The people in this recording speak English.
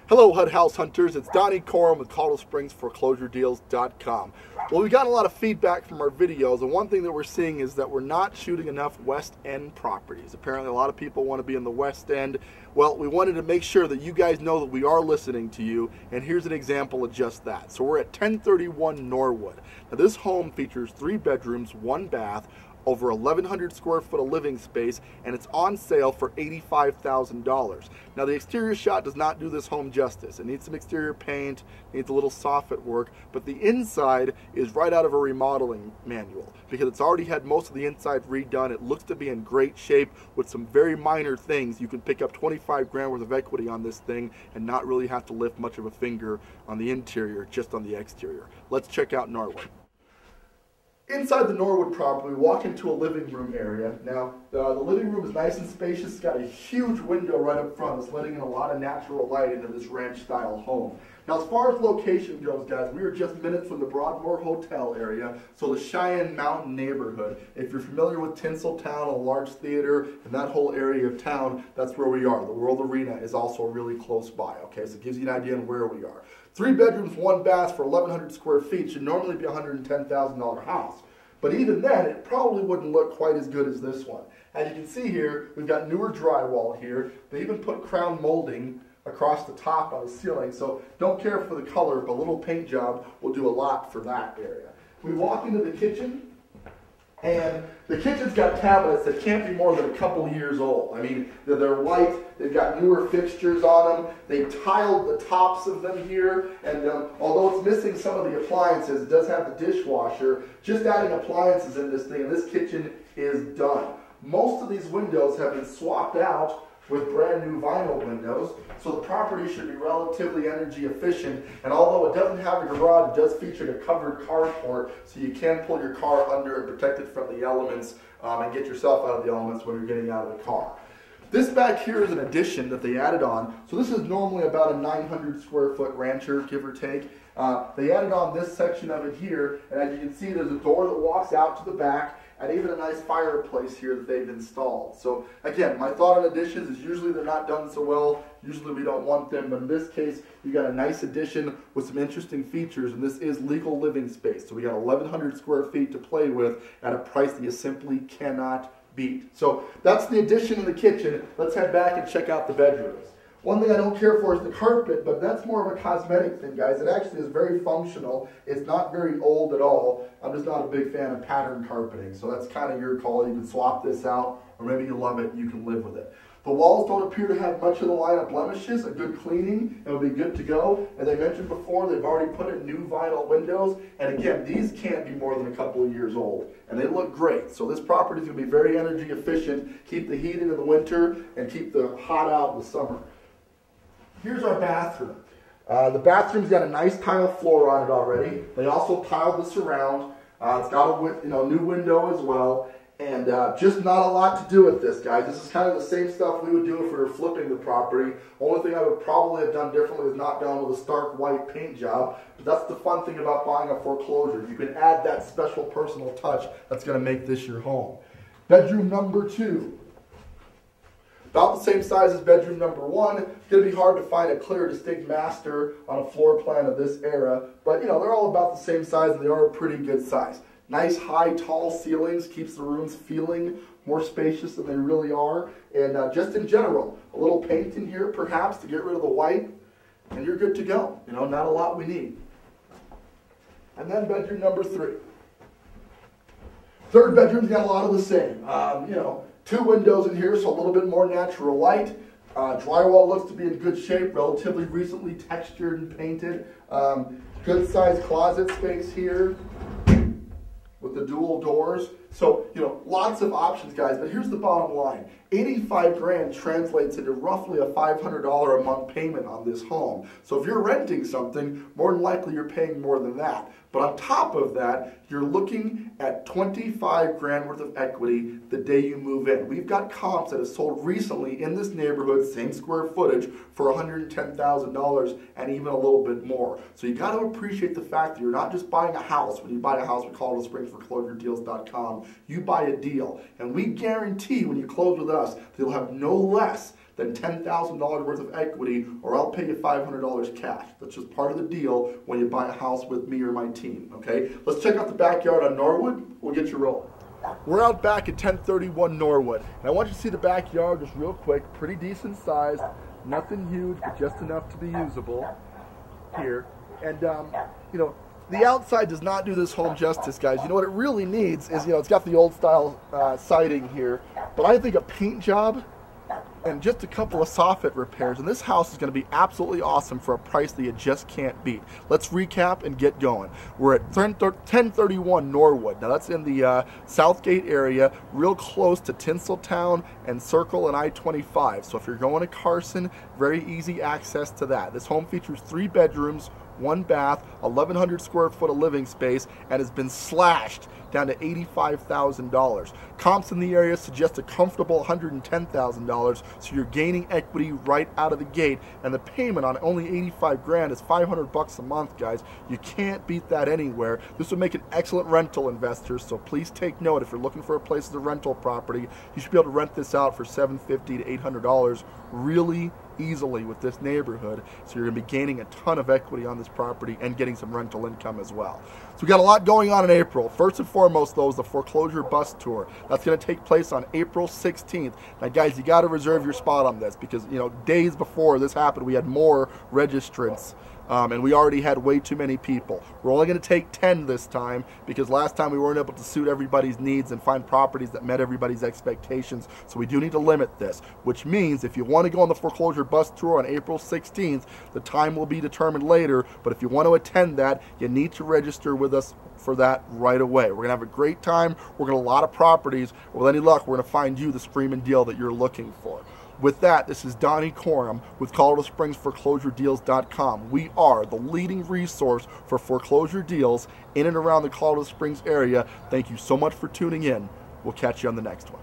Hello, HUD House Hunters. It's Donnie Corum with Colorado-SpringsForeclosureDeals.com. Well, we got a lot of feedback from our videos, and one thing that we're seeing is that we're not shooting enough West End properties. Apparently, a lot of people want to be in the West End. Well, we wanted to make sure that you guys know that we are listening to you, and here's an example of just that. So we're at 1031 Norwood. Now, this home features 3 bedrooms, 1 bath, over 1,100 square foot of living space, and it's on sale for $85,000. Now, the exterior shot does not do this home justice. It needs some exterior paint, needs a little soffit work, but the inside is right out of a remodeling manual because it's already had most of the inside redone. It looks to be in great shape with some very minor things. You can pick up 25 grand worth of equity on this thing and not really have to lift much of a finger on the interior, just on the exterior. Let's check out Norwood. Inside the Norwood property, we walk into a living room area. Now, the living room is nice and spacious. It's got a huge window right up front. It's letting in a lot of natural light into this ranch-style home. Now, as far as location goes, guys, we are just minutes from the Broadmoor Hotel area, so the Cheyenne Mountain neighborhood. If you're familiar with Tinseltown, a large theater, and that whole area of town, that's where we are. The World Arena is also really close by, okay? So it gives you an idea on where we are. 3 bedrooms, 1 bath for 1,100 square feet should normally be a $110,000 house. But even then, it probably wouldn't look quite as good as this one. As you can see here, we've got newer drywall here. They even put crown molding across the top on the ceiling, so don't care for the color, but a little paint job will do a lot for that area. We walk into the kitchen, and the kitchen's got cabinets that can't be more than a couple years old. I mean, they're white, they've got newer fixtures on them, they tiled the tops of them here, and although it's missing some of the appliances, it does have the dishwasher. Just adding appliances in this thing, and this kitchen is done. Most of these windows have been swapped out with brand new vinyl windows, so the property should be relatively energy efficient, and although it doesn't have a garage, it does feature a covered carport, so you can pull your car under and protect it from the elements and get yourself out of the elements when you're getting out of the car. This back here is an addition that they added on, so this is normally about a 900 square foot rancher, give or take. They added on this section of it here, and as you can see, there's a door that walks out to the back, and even a nice fireplace here that they've installed. So again, my thought on additions is usually they're not done so well, usually we don't want them, but in this case, you got a nice addition with some interesting features, and this is legal living space. So we got 1,100 square feet to play with at a price that you simply cannot beat. So that's the addition in the kitchen. Let's head back and check out the bedrooms. One thing I don't care for is the carpet, but that's more of a cosmetic thing, guys. It actually is very functional. It's not very old at all. I'm just not a big fan of pattern carpeting, so that's kind of your call. You can swap this out, or maybe you love it, you can live with it. The walls don't appear to have much of the line of blemishes. A good cleaning, it'll be good to go. As I mentioned before, they've already put in new vinyl windows, and again, these can't be more than a couple of years old, and they look great. So this property is going to be very energy efficient, keep the heat in the winter, and keep the hot out in the summer. Here's our bathroom. The bathroom's got a nice tile floor on it already. They also tiled the surround. It's got a new window as well. And just not a lot to do with this, guys. This is kind of the same stuff we would do if we were flipping the property. Only thing I would probably have done differently is not done with a stark white paint job. But that's the fun thing about buying a foreclosure. You can add that special personal touch that's going to make this your home. Bedroom number 2. About the same size as bedroom number 1. It's going to be hard to find a clear, distinct master on a floor plan of this era, but you know, they're all about the same size and they are a pretty good size. Nice, high, tall ceilings keeps the rooms feeling more spacious than they really are, and just in general, a little paint in here perhaps to get rid of the white, and you're good to go. You know, not a lot we need. And then bedroom number 3. Third bedroom's got a lot of the same. You know, 2 windows in here, so a little bit more natural light. Drywall looks to be in good shape, relatively recently textured and painted. Good sized closet space here with the dual doors. So, you know, lots of options, guys, but here's the bottom line. 85 grand translates into roughly a $500 a month payment on this home. So if you're renting something, more than likely you're paying more than that. But on top of that, you're looking at 25 grand worth of equity the day you move in. We've got comps that have sold recently in this neighborhood, same square footage, for $110,000 and even a little bit more. So you got to appreciate the fact that you're not just buying a house. When you buy a house, we call it SpringsForeclosureDeals.com. You buy a deal. And we guarantee when you close with us, that you'll have no less then $10,000 worth of equity, or I'll pay you $500 cash. That's just part of the deal when you buy a house with me or my team, okay? Let's check out the backyard on Norwood. We'll get you rolling. We're out back at 1031 Norwood, and I want you to see the backyard just real quick. Pretty decent size, nothing huge, but just enough to be usable here. And, you know, the outside does not do this home justice, guys. You know what it really needs is, you know, it's got the old style siding here, but I think a paint job and just a couple of soffit repairs, and this house is going to be absolutely awesome for a price that you just can't beat. Let's recap and get going. We're at 1031 Norwood. Now that's in the Southgate area, real close to Tinseltown and Circle and I-25. So if you're going to Carson, very easy access to that. This home features 3 bedrooms, 1 bath, 1,100 square foot of living space, and has been slashed down to $85,000. Comps in the area suggest a comfortable $110,000, so you're gaining equity right out of the gate, and the payment on only 85 grand is 500 bucks a month, guys. You can't beat that anywhere. This would make an excellent rental investor, so please take note. If you're looking for a place as a rental property, you should be able to rent this out for $750 to $800 really easily with this neighborhood, so you're going to be gaining a ton of equity on this property and getting some rental income as well. So we got a lot going on in April. First and foremost, though, is the foreclosure bus tour. That's going to take place on April 16th. Now, guys, you got to reserve your spot on this because, you know, days before this happened, we had more registrants. And we already had way too many people. We're only going to take 10 this time because last time we weren't able to suit everybody's needs and find properties that met everybody's expectations. So we do need to limit this, which means if you want to go on the foreclosure bus tour on April 16th, the time will be determined later. But if you want to attend that, you need to register with us for that right away. We're going to have a great time. We're going to a lot of properties. With any luck, we're going to find you the screaming deal that you're looking for. With that, this is Donnie Coram with Colorado Springs ForeclosureDeals.com. We are the leading resource for foreclosure deals in and around the Colorado Springs area. Thank you so much for tuning in. We'll catch you on the next one.